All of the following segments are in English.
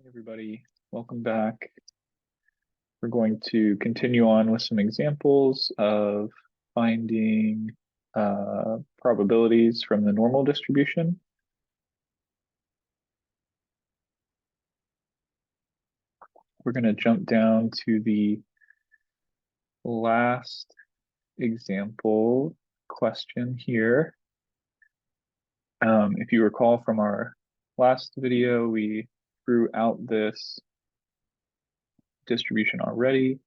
Hey everybody, welcome back. We're going to continue on with some examples of finding probabilities from the normal distribution. We're going to jump down to the last example question here. If you recall from our last video, we drew out this distribution already.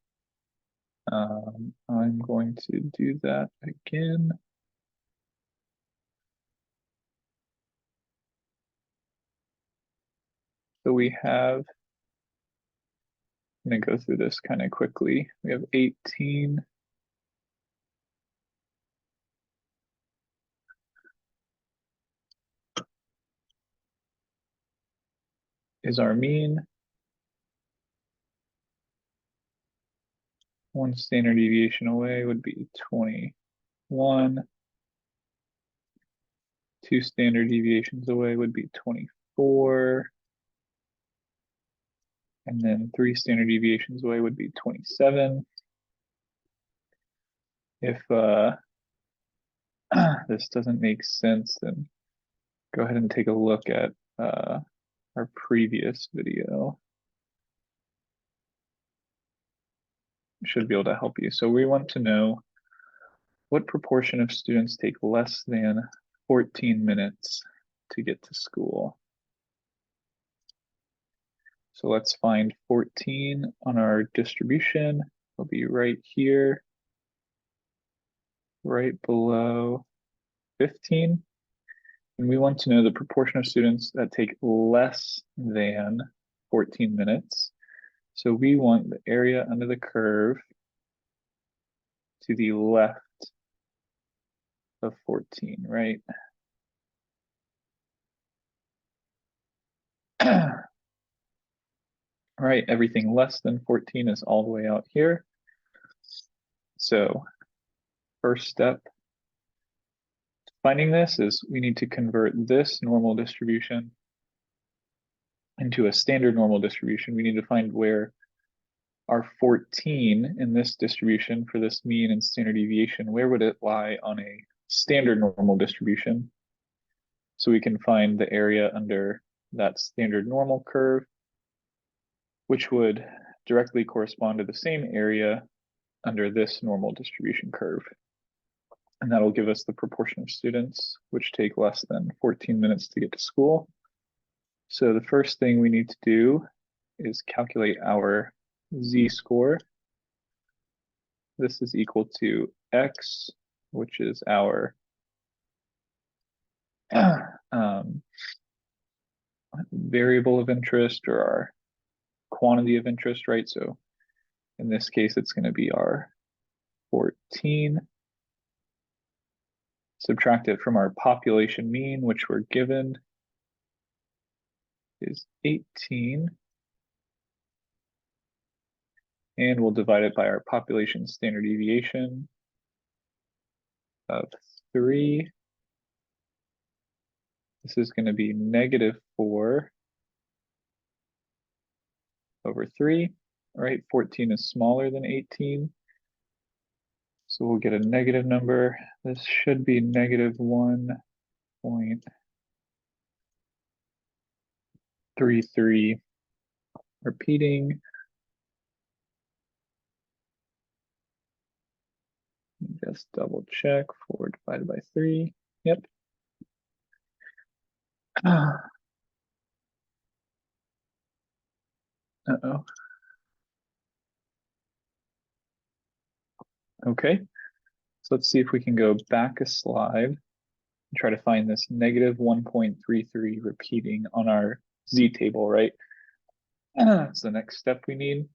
I'm going to do that again. So we have, I'm going to go through this kind of quickly. We have 18 is our mean. One standard deviation away would be 21. Two standard deviations away would be 24. And then three standard deviations away would be 27. If this doesn't make sense, then go ahead and take a look at our previous video. Should be able to help you. So we want to know what proportion of students take less than 14 minutes to get to school. So let's find 14 on our distribution. It'll be right here, right below 15. And we want to know the proportion of students that take less than 14 minutes. So we want the area under the curve to the left of 14, right? All right, everything less than 14 is all the way out here. So first step to finding this is we need to convert this normal distribution into a standard normal distribution. We need to find where our 14 in this distribution for this mean and standard deviation, where would it lie on a standard normal distribution? So we can find the area under that standard normal curve, which would directly correspond to the same area under this normal distribution curve. And that'll give us the proportion of students which take less than 14 minutes to get to school. So the first thing we need to do is calculate our z-score. This is equal to x, which is our variable of interest or our quantity of interest, right? So in this case, it's going to be our 14. Subtract it from our population mean, which we're given is 18. And we'll divide it by our population standard deviation of 3. This is going to be -4 over 3. All right, 14 is smaller than 18. So we'll get a negative number. This should be -1.33. Repeating. Just double check. 4 divided by 3. Yep. Uh-oh. Okay. So let's see if we can go back a slide and try to find this -1.33 repeating on our z table, right? That's the next step we need.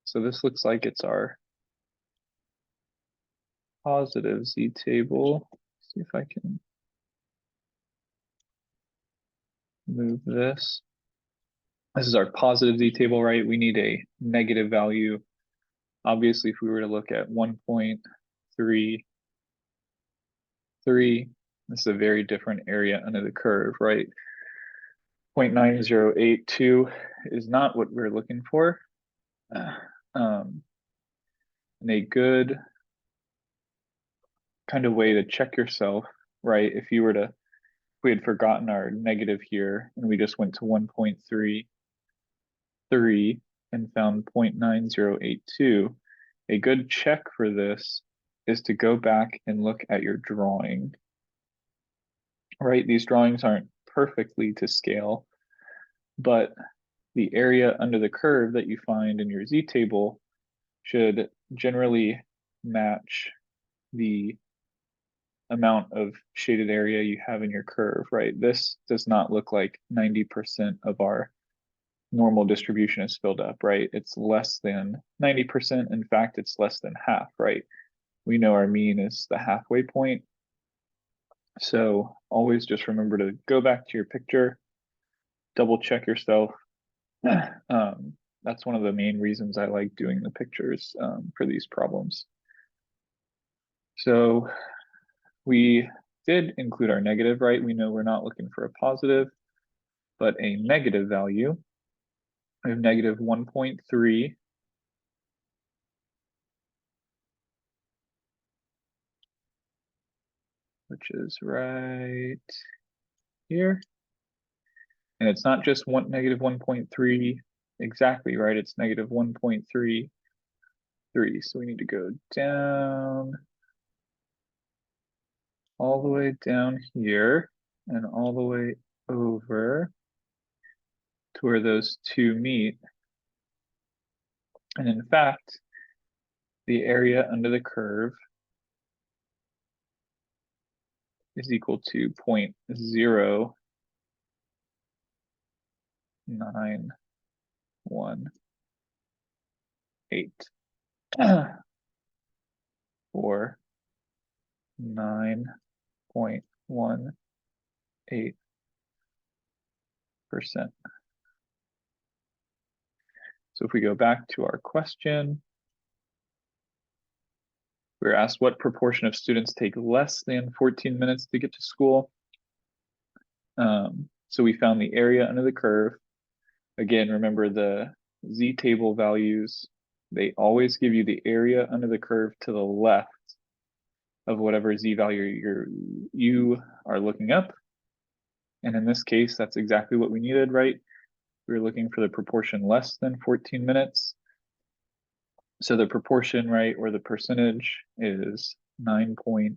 So this looks like it's our positive z table. Let's see if I can move this. This is our positive z table, right? We need a negative value. Obviously, if we were to look at 1.33, This is a very different area under the curve, right? 0.9082 is not what we're looking for. And a good kind of way to check yourself, right? If we had forgotten our negative here and we just went to 1.33 and found 0.9082, a good check for this is to go back and look at your drawing, right? These drawings aren't perfectly to scale, but the area under the curve that you find in your z table should generally match the amount of shaded area you have in your curve, right? This does not look like 90% of our normal distribution is filled up, right? It's less than 90%. In fact, it's less than half, right? We know our mean is the halfway point. So always just remember to go back to your picture, double check yourself. That's one of the main reasons I like doing the pictures for these problems. So we did include our negative, right? We know we're not looking for a positive, but a negative value. We have negative 1.3. Which is right here. And it's not just negative 1.3 exactly, right? It's negative 1.33. So we need to go down all the way down here and all the way over to where those two meet. And in fact, the area under the curve is equal to 0.0918 or 9.18%. So if we go back to our question, we were asked what proportion of students take less than 14 minutes to get to school. So we found the area under the curve. Again, remember the z table values, they always give you the area under the curve to the left of whatever z value you are looking up. And in this case, that's exactly what we needed, right? We were looking for the proportion less than 14 minutes. So the proportion, right, or the percentage is 9.18%.